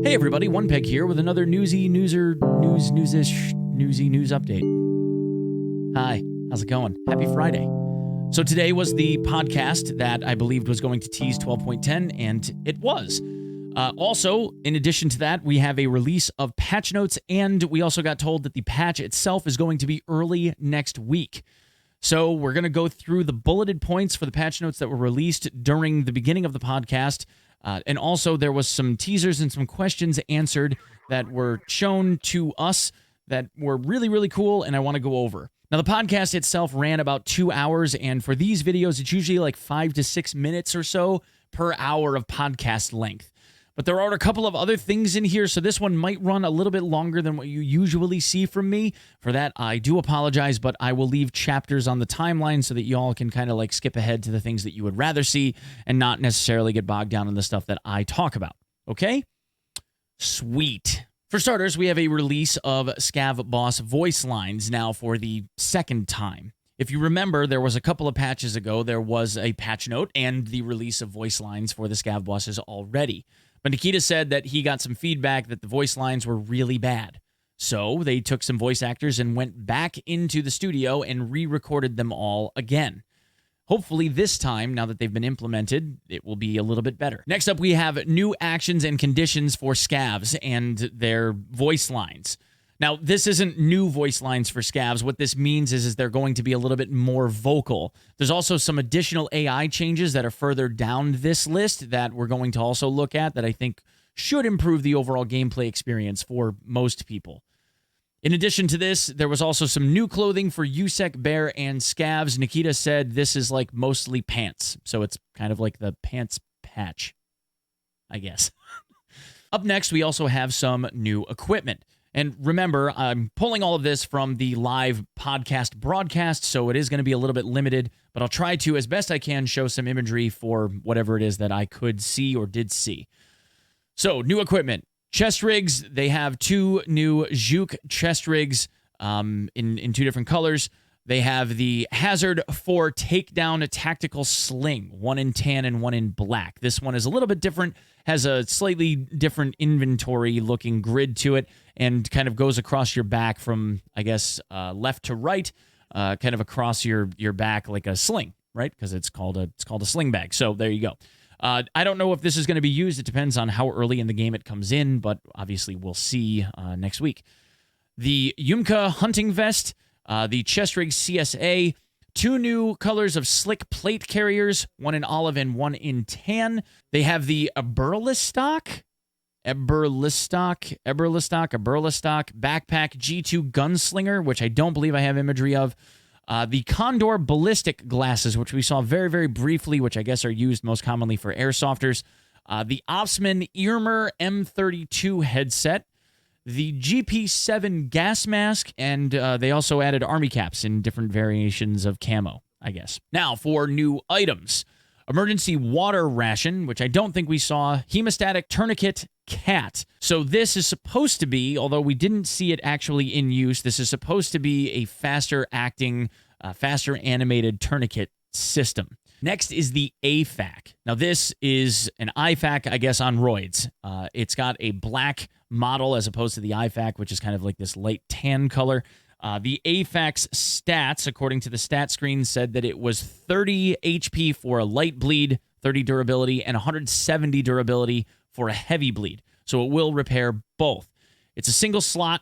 Hey everybody, Onepeg here with another newsish news update. Hi, how's it going? Happy Friday. So today was the podcast that I believed was going to tease 12.10, and it was. Also, in addition to that, we have a release of patch notes, and we also got told that the patch itself is going to be early next week. So we're going to go through the bulleted points for the patch notes that were released during the beginning of the podcast. And also there was some teasers and some questions answered that were shown to us that were really, really cool, and I want to go over. Now, the podcast itself ran about 2 hours, and for these videos, it's usually like 5 to 6 minutes or so per hour of podcast length. But there are a couple of other things in here, so this one might run a little bit longer than what you usually see from me. For that, I do apologize, but I will leave chapters on the timeline so that y'all can kind of like skip ahead to the things that you would rather see and not necessarily get bogged down in the stuff that I talk about. Okay? Sweet. For starters, we have a release of Scav boss voice lines now for the second time. If you remember, there was a couple of patches ago, there was a patch note and the release of voice lines for the Scav bosses already. But Nikita said that he got some feedback that the voice lines were really bad. So they took some voice actors and went back into the studio and re-recorded them all again. Hopefully this time, now that they've been implemented, it will be a little bit better. Next up, we have new actions and conditions for Scavs and their voice lines. Now, this isn't new voice lines for Scavs. What this means is they're going to be a little bit more vocal. There's also some additional AI changes that are further down this list that we're going to also look at that I think should improve the overall gameplay experience for most people. In addition to this, there was also some new clothing for USEC, Bear, and Scavs. Nikita said this is like mostly pants, so it's kind of like the pants patch, I guess. Up next, we also have some new equipment. And remember, I'm pulling all of this from the live podcast broadcast, so it is going to be a little bit limited, but I'll try to, as best I can, show some imagery for whatever it is that I could see or did see. So, new equipment. Chest rigs, they have two new Juke chest rigs in two different colors. They have the Hazard 4 Takedown Tactical Sling, one in tan and one in black. This one is a little bit different, has a slightly different inventory-looking grid to it, and kind of goes across your back from, I guess, left to right, kind of across your back like a sling, right? Because it's called a sling bag. So there you go. I don't know if this is going to be used. It depends on how early in the game it comes in, but obviously we'll see next week. The Yumka Hunting Vest, the chest rig CSA, two new colors of slick plate carriers, one in olive and one in tan. They have the Eberlistock backpack G2 gunslinger, which I don't believe I have imagery of. The Condor ballistic glasses, which we saw very, very briefly, which I guess are used most commonly for airsofters. The Opsman Earmer M32 headset. The GP7 gas mask, and they also added army caps in different variations of camo, I guess. Now, for new items. Emergency water ration, which I don't think we saw. Hemostatic tourniquet cat. So this is supposed to be, although we didn't see it actually in use, this is supposed to be a faster acting, faster animated tourniquet system. Next is the AFAC. Now, this is an IFAC, I guess, on roids. It's got a black model as opposed to the IFAC, which is kind of like this light tan color. The AFAC's stats, according to the stat screen, said that it was 30 HP for a light bleed, 30 durability, and 170 durability for a heavy bleed. So it will repair both. It's a single slot,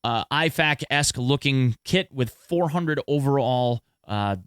IFAC-esque looking kit with 400 overall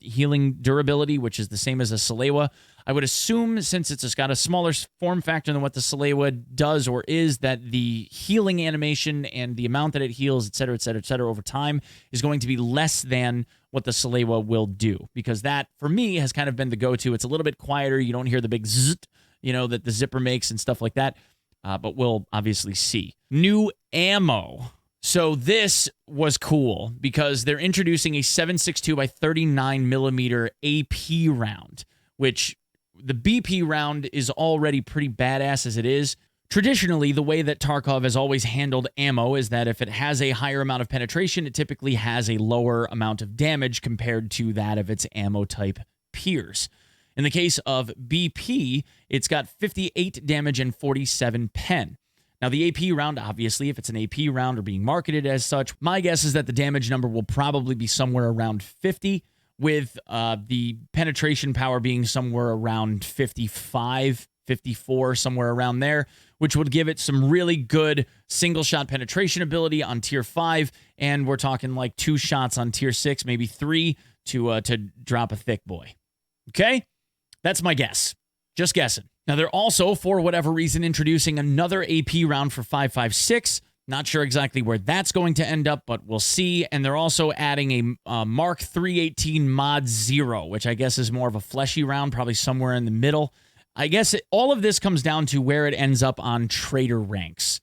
healing durability, which is the same as a Salewa. I would assume, since it's got a smaller form factor than what the Salewa does or is, that the healing animation and the amount that it heals, et cetera, over time is going to be less than what the Salewa will do. Because that, for me, has kind of been the go-to. It's a little bit quieter. You don't hear the big zzz, that the zipper makes and stuff like that. But we'll obviously see. New ammo. So this was cool because they're introducing a 7.62 by 39 millimeter AP round, which the BP round is already pretty badass as it is. Traditionally, the way that Tarkov has always handled ammo is that if it has a higher amount of penetration, it typically has a lower amount of damage compared to that of its ammo type peers. In the case of BP, it's got 58 damage and 47 pen. Now, the AP round, obviously, if it's an AP round or being marketed as such, my guess is that the damage number will probably be somewhere around 50, with the penetration power being somewhere around 55, 54, somewhere around there, which would give it some really good single-shot penetration ability on Tier 5, and we're talking like 2 shots on Tier 6, maybe 3 to drop a thick boy. Okay? That's my guess. Just guessing. Now, they're also, for whatever reason, introducing another AP round for 5.56. Not sure exactly where that's going to end up, but we'll see. And they're also adding a Mark 318 Mod 0, which I guess is more of a fleshy round, probably somewhere in the middle. I guess all of this comes down to where it ends up on trader ranks.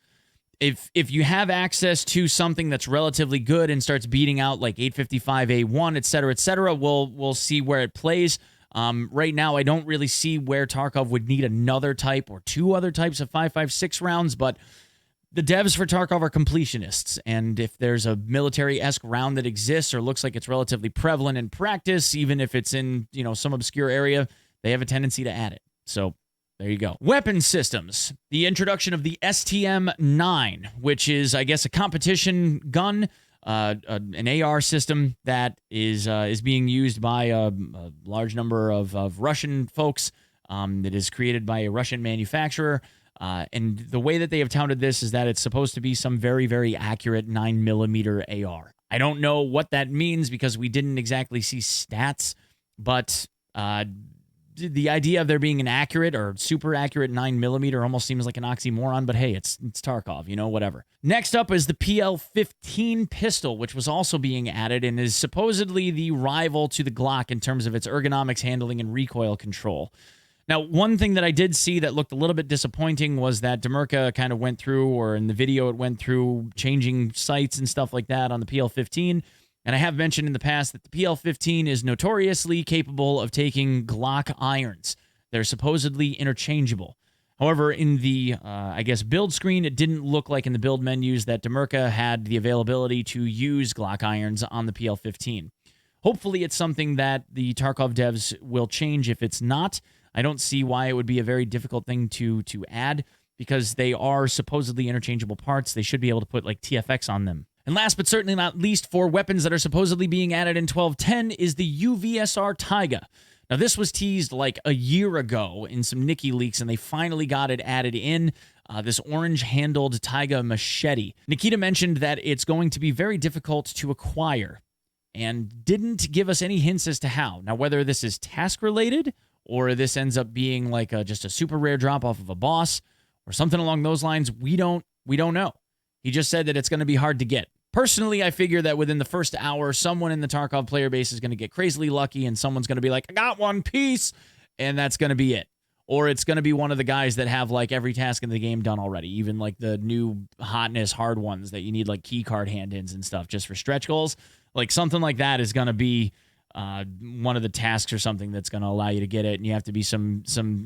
If you have access to something that's relatively good and starts beating out like 855A1, et cetera, we'll see where it plays. Right now, I don't really see where Tarkov would need another type or 2 other types of 5.56 rounds, but the devs for Tarkov are completionists, and if there's a military-esque round that exists or looks like it's relatively prevalent in practice, even if it's in, some obscure area, they have a tendency to add it. So there you go. Weapon systems. The introduction of the STM-9, which is, I guess, a competition gun, an AR system that is being used by a large number of Russian folks. That is created by a Russian manufacturer. And the way that they have touted this is that it's supposed to be some very, very accurate 9mm AR. I don't know what that means because we didn't exactly see stats, but the idea of there being an accurate or super accurate 9mm almost seems like an oxymoron, but hey, it's Tarkov, whatever. Next up is the PL-15 pistol, which was also being added and is supposedly the rival to the Glock in terms of its ergonomics, handling, and recoil control. Now, one thing that I did see that looked a little bit disappointing was that Demirka kind of went through, or in the video it went through, changing sights and stuff like that on the PL-15. And I have mentioned in the past that the PL-15 is notoriously capable of taking Glock irons. They're supposedly interchangeable. However, in the, build screen, it didn't look like in the build menus that Demirka had the availability to use Glock irons on the PL-15. Hopefully, it's something that the Tarkov devs will change. If it's not, I don't see why it would be a very difficult thing to add, because they are supposedly interchangeable parts. They should be able to put like TFX on them. And last but certainly not least, for weapons that are supposedly being added in 12.10 is the UVSR Taiga. Now, this was teased like a year ago in some NIKILEAKS, and they finally got it added in, this orange-handled Taiga machete. Nikita mentioned that it's going to be very difficult to acquire and didn't give us any hints as to how. Now, whether this is task-related or this ends up being like just a super rare drop off of a boss or something along those lines, we don't know. He just said that it's going to be hard to get. Personally, I figure that within the first hour, someone in the Tarkov player base is going to get crazily lucky and someone's going to be like, I got one piece, and that's going to be it. Or it's going to be one of the guys that have like every task in the game done already, even like the new hotness hard ones that you need like key card hand-ins and stuff just for stretch goals. Like something like that is going to be one of the tasks or something that's going to allow you to get it, and you have to be some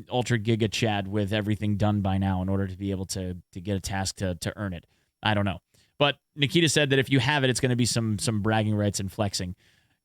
ultra giga Chad with everything done by now in order to be able to get a task to earn it. I don't know. But Nikita said that if you have it, it's going to be some bragging rights and flexing.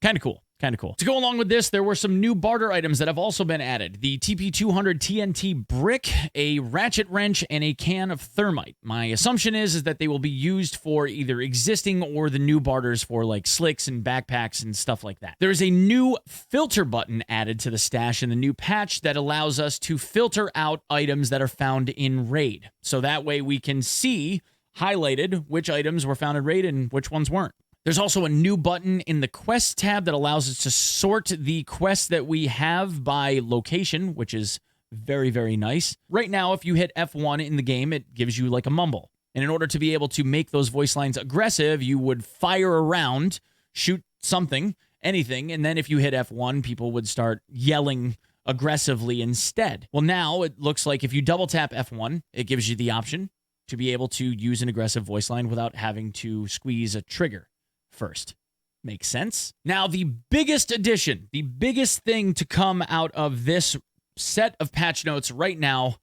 Kind of cool. To go along with this, there were some new barter items that have also been added. The TP200 TNT brick, a ratchet wrench, and a can of thermite. My assumption is that they will be used for either existing or the new barters for like slicks and backpacks and stuff like that. There is a new filter button added to the stash in the new patch that allows us to filter out items that are found in raid. So that way we can see highlighted which items were found in raid and which ones weren't. There's also a new button in the quest tab that allows us to sort the quests that we have by location, which is very, very nice. Right now, if you hit F1 in the game, it gives you like a mumble. And in order to be able to make those voice lines aggressive, you would fire around, shoot something, anything, and then if you hit F1, people would start yelling aggressively instead. Well, now it looks like if you double tap F1, it gives you the option to be able to use an aggressive voice line without having to squeeze a trigger first. Makes sense? Now, the biggest addition, the biggest thing to come out of this set of patch notes right now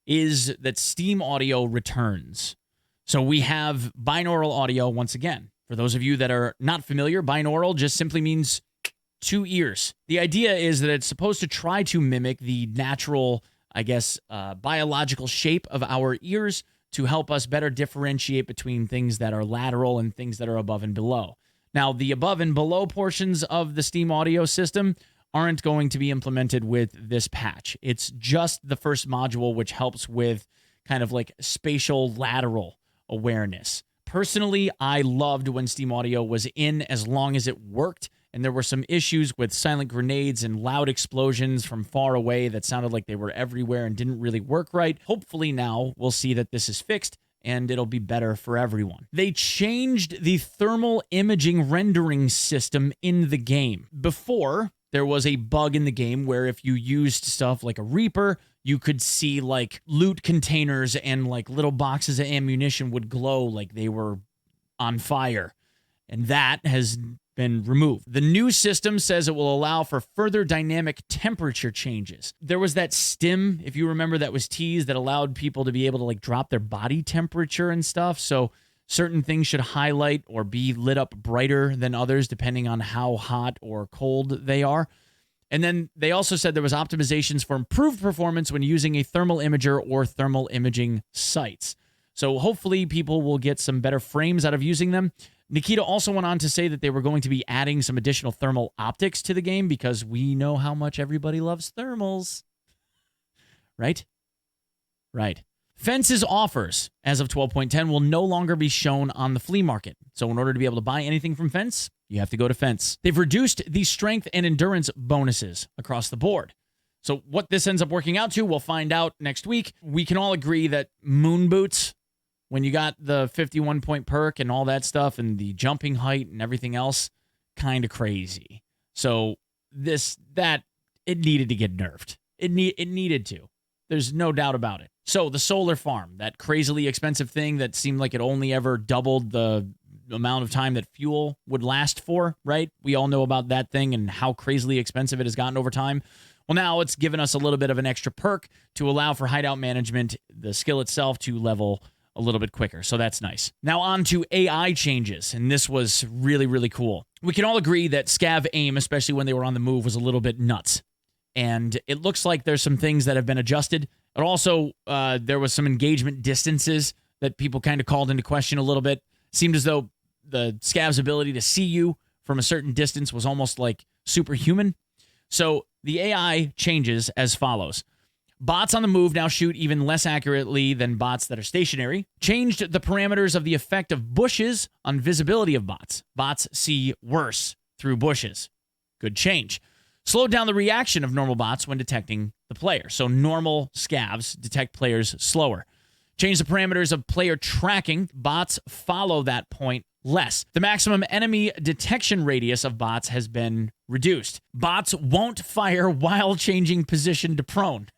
is that Steam audio returns. So we have binaural audio once again. For those of you that are not familiar, binaural just simply means 2 ears. The idea is that it's supposed to try to mimic the natural, biological shape of our ears to help us better differentiate between things that are lateral and things that are above and below. Now, the above and below portions of the Steam audio system aren't going to be implemented with this patch. It's just the first module, which helps with kind of like spatial lateral awareness. Personally, I loved when Steam Audio was in as long as it worked, and there were some issues with silent grenades and loud explosions from far away that sounded like they were everywhere and didn't really work right. Hopefully now we'll see that this is fixed and it'll be better for everyone. They changed the thermal imaging rendering system in the game. Before, there was a bug in the game where if you used stuff like a Reaper, you could see like loot containers and like little boxes of ammunition would glow like they were on fire. And that has been removed. The new system says it will allow for further dynamic temperature changes. There was that stim, if you remember, that was teased that allowed people to be able to like drop their body temperature and stuff. So certain things should highlight or be lit up brighter than others depending on how hot or cold they are. And then they also said there was optimizations for improved performance when using a thermal imager or thermal imaging sites. So hopefully people will get some better frames out of using them. Nikita also went on to say that they were going to be adding some additional thermal optics to the game because we know how much everybody loves thermals. Right? Right. Fence's offers, as of 12.10, will no longer be shown on the flea market. So in order to be able to buy anything from Fence, you have to go to Fence. They've reduced the strength and endurance bonuses across the board. So what this ends up working out to, we'll find out next week. We can all agree that moon boots, when you got the 51-point perk and all that stuff and the jumping height and everything else, kind of crazy. So it needed to get nerfed. It needed to. There's no doubt about it. So the solar farm, that crazily expensive thing that seemed like it only ever doubled the amount of time that fuel would last for, right? We all know about that thing and how crazily expensive it has gotten over time. Well, now it's given us a little bit of an extra perk to allow for hideout management, the skill itself to level a little bit quicker. So that's nice. Now on to AI changes, and this was really, really cool. We can all agree that Scav aim, especially when they were on the move, was a little bit nuts. And it looks like there's some things that have been adjusted. But also, there was some engagement distances that people kind of called into question a little bit. Seemed as though the Scav's ability to see you from a certain distance was almost like superhuman. So the AI changes as follows. Bots on the move now shoot even less accurately than bots that are stationary. Changed the parameters of the effect of bushes on visibility of bots. Bots see worse through bushes. Good change. Slowed down the reaction of normal bots when detecting the player. So normal Scavs detect players slower. Change the parameters of player tracking. Bots follow that point less. The maximum enemy detection radius of bots has been reduced. Bots won't fire while changing position to prone.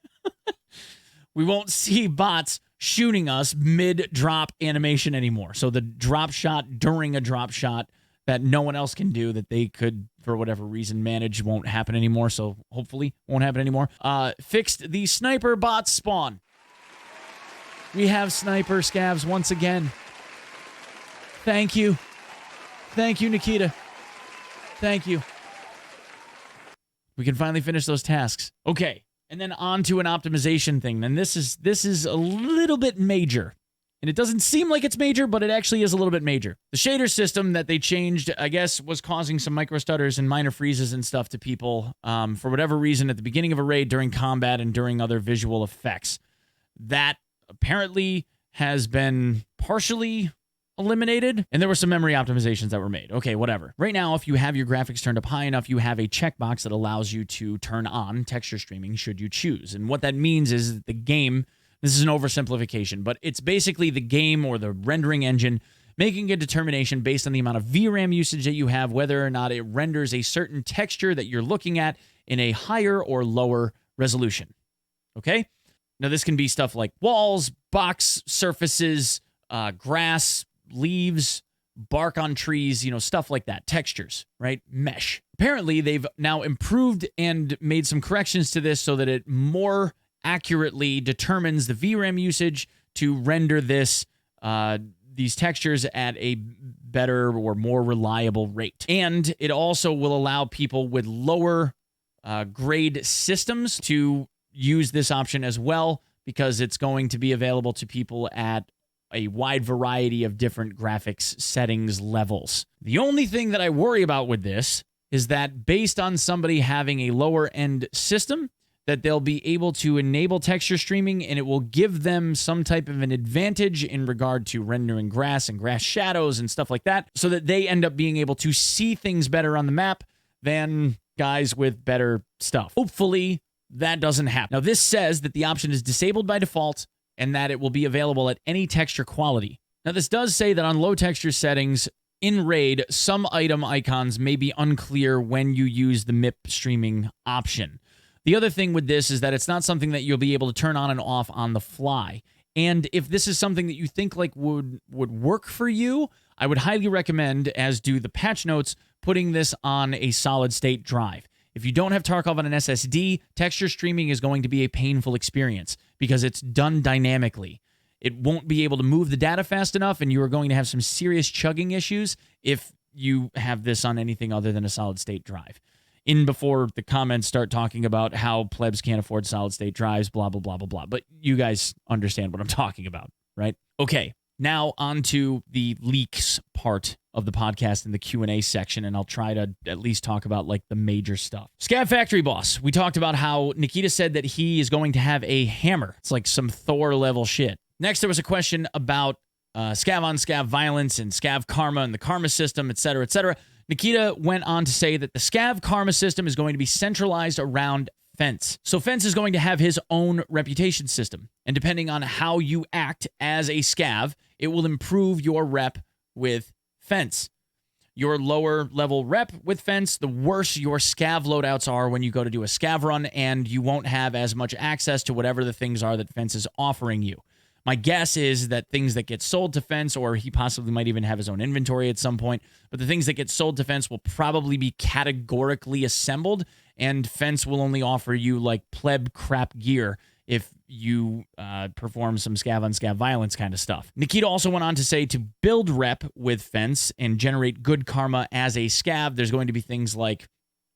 We won't see bots shooting us mid-drop animation anymore. So the drop shot during a drop shot that no one else can do that they could, for whatever reason, manage won't happen anymore. So hopefully won't happen anymore. Fixed the sniper bot spawn. We have sniper Scavs once again. Thank you. Thank you, Nikita. Thank you. We can finally finish those tasks. Okay. And then on to an optimization thing. And this is a little bit major. And it doesn't seem like it's major, but it actually is a little bit major. The shader system that they changed, I guess, was causing some micro stutters and minor freezes and stuff to people for whatever reason at the beginning of a raid, during combat, and during other visual effects. That apparently has been partially eliminated, and there were some memory optimizations that were made. Okay, whatever. Right now, if you have your graphics turned up high enough, you have a checkbox that allows you to turn on texture streaming should you choose. And what that means is that the game, this is an oversimplification, but it's basically the game or the rendering engine making a determination based on the amount of VRAM usage that you have, whether or not it renders a certain texture that you're looking at in a higher or lower resolution. Okay? Now, this can be stuff like walls, box surfaces, grass, leaves, bark on trees, stuff like that. Textures, right? Mesh. Apparently, they've now improved and made some corrections to this so that it more accurately determines the VRAM usage to render these textures at a better or more reliable rate. And it also will allow people with lower grade systems to use this option as well, because it's going to be available to people at a wide variety of different graphics settings levels. The only thing that I worry about with this is that based on somebody having a lower end system, that they'll be able to enable texture streaming and it will give them some type of an advantage in regard to rendering grass and grass shadows and stuff like that, so that they end up being able to see things better on the map than guys with better stuff. Hopefully that doesn't happen. Now, this says that the option is disabled by default and that it will be available at any texture quality. Now, this does say that on low texture settings in RAID, some item icons may be unclear when you use the MIP streaming option. The other thing with this is that it's not something that you'll be able to turn on and off on the fly. And if this is something that you think like would work for you, I would highly recommend, as do the patch notes, putting this on a solid state drive. If you don't have Tarkov on an SSD, texture streaming is going to be a painful experience because it's done dynamically. It won't be able to move the data fast enough, and you are going to have some serious chugging issues if you have this on anything other than a solid state drive. In before the comments start talking about how plebs can't afford solid state drives, blah, blah, blah, blah, blah. But you guys understand what I'm talking about, right? Okay, now on to the leaks part of the podcast in the Q&A section, and I'll try to at least talk about like the major stuff. Scav Factory Boss. We talked about how Nikita said that he is going to have a hammer. It's like some Thor level shit. Next, there was a question about scav on scav violence and scav karma and the karma system, etc., etc. Nikita went on to say that the scav karma system is going to be centralized around Fence. So Fence is going to have his own reputation system. And depending on how you act as a scav, it will improve your rep with Fence. Your lower level rep with Fence, the worse your scav loadouts are when you go to do a scav run, and you won't have as much access to whatever the things are that Fence is offering you. My guess is that things that get sold to Fence, or he possibly might even have his own inventory at some point, but the things that get sold to Fence will probably be categorically assembled, and Fence will only offer you like pleb crap gear if you perform some scav on scav violence kind of stuff. Nikita also went on to say to build rep with Fence and generate good karma as a scav, there's going to be things like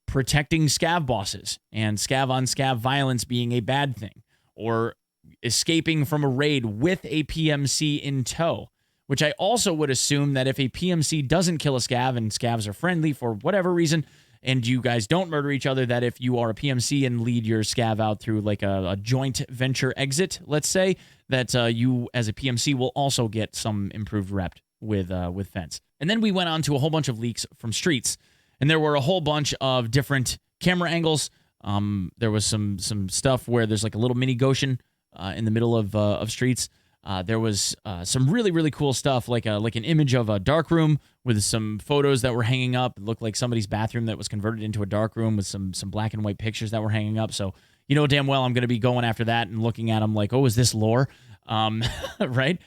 protecting scav bosses and scav on scav violence being a bad thing, or escaping from a raid with a PMC in tow, which I also would assume that if a PMC doesn't kill a scav and scavs are friendly for whatever reason, and you guys don't murder each other, that if you are a PMC and lead your scav out through like a joint venture exit, let's say, that you as a PMC will also get some improved rep with Fence. And then we went on to a whole bunch of leaks from Streets, and there were a whole bunch of different camera angles. There was some stuff where there's like a little mini Goshen in the middle of Streets. There was some really, really cool stuff, like an image of a dark room with some photos that were hanging up. It looked like somebody's bathroom that was converted into a dark room with some black and white pictures that were hanging up. So you know damn well I'm going to be going after that and looking at them like, oh, is this lore? Right?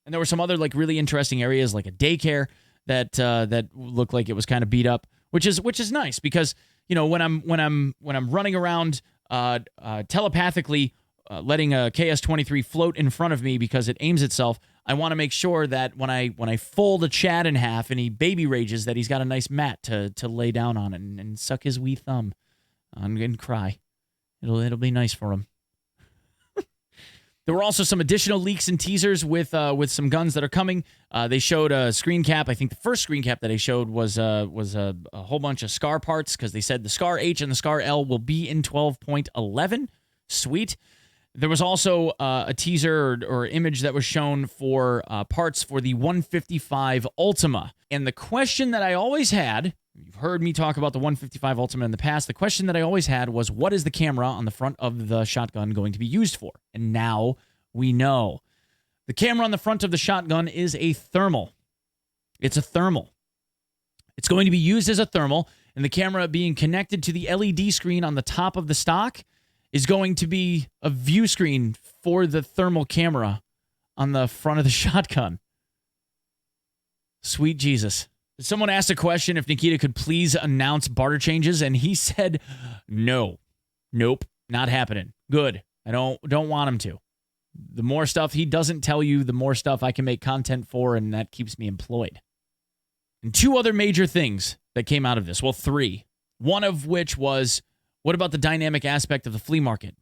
And there were some other like really interesting areas, like a daycare that looked like it was kind of beat up, which is nice because you know when I'm running around telepathically. Letting a KS-23 float in front of me because it aims itself, I want to make sure that when I fold a Chad in half and he baby rages, that he's got a nice mat to lay down on and suck his wee thumb and cry. It'll be nice for him. There were also some additional leaks and teasers with some guns that are coming. They showed a screen cap. I think the first screen cap that they showed was a whole bunch of SCAR parts because they said the SCAR H and the SCAR L will be in 12.11. Sweet. There was also a teaser or image that was shown for parts for the 155 Ultima. And the question that I always had, you've heard me talk about the 155 Ultima in the past, the question that I always had was, what is the camera on the front of the shotgun going to be used for? And now we know. The camera on the front of the shotgun is a thermal. It's a thermal. It's going to be used as a thermal, and the camera being connected to the LED screen on the top of the stock is going to be a view screen for the thermal camera on the front of the shotgun. Sweet Jesus. Someone asked a question if Nikita could please announce barter changes, and he said, no. Nope, not happening. Good. I don't want him to. The more stuff he doesn't tell you, the more stuff I can make content for, and that keeps me employed. And two other major things that came out of this. Well, three. One of which was, what about the dynamic aspect of the flea market?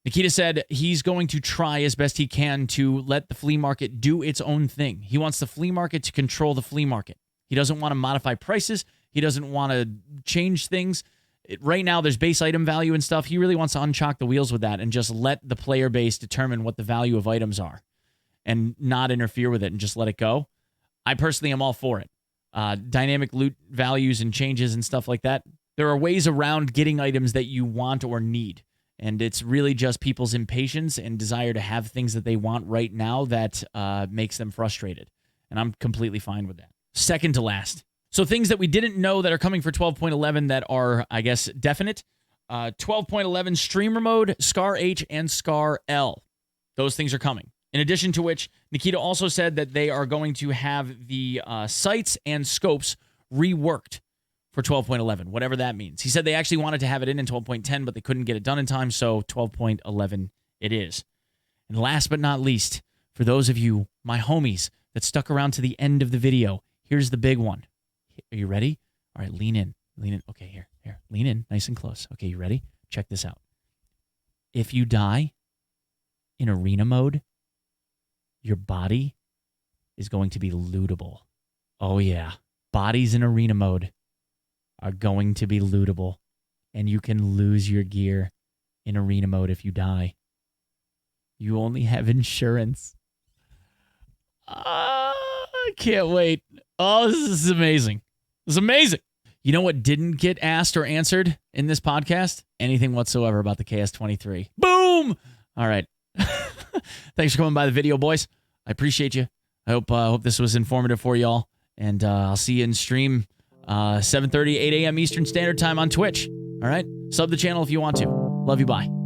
Nikita said he's going to try as best he can to let the flea market do its own thing. He wants the flea market to control the flea market. He doesn't want to modify prices. He doesn't want to change things. Right now, there's base item value and stuff. He really wants to unchock the wheels with that and just let the player base determine what the value of items are and not interfere with it and just let it go. I personally am all for it. Dynamic loot values and changes and stuff like that. There are ways around getting items that you want or need. And it's really just people's impatience and desire to have things that they want right now that makes them frustrated. And I'm completely fine with that. Second to last. So things that we didn't know that are coming for 12.11 that are, I guess, definite. 12.11 Streamer Mode, Scar H, and Scar L. Those things are coming. In addition to which, Nikita also said that they are going to have the sights and scopes reworked for 12.11, whatever that means. He said they actually wanted to have it in 12.10, but they couldn't get it done in time, so 12.11 it is. And last but not least, for those of you, my homies, that stuck around to the end of the video, here's the big one. Are you ready? All right, lean in. Lean in. Okay, here. Lean in, nice and close. Okay, you ready? Check this out. If you die in arena mode, your body is going to be lootable. Oh, yeah. Bodies in arena mode are going to be lootable, and you can lose your gear in arena mode if you die. You only have insurance. I can't wait. Oh, this is amazing. This is amazing. You know what didn't get asked or answered in this podcast? Anything whatsoever about the KS-23. Boom! All right. Thanks for coming by the video, boys. I appreciate you. I hope this was informative for y'all. And I'll see you in stream 7:30, 8 a.m. Eastern Standard Time on Twitch. All right? Sub the channel if you want to. Love you. Bye.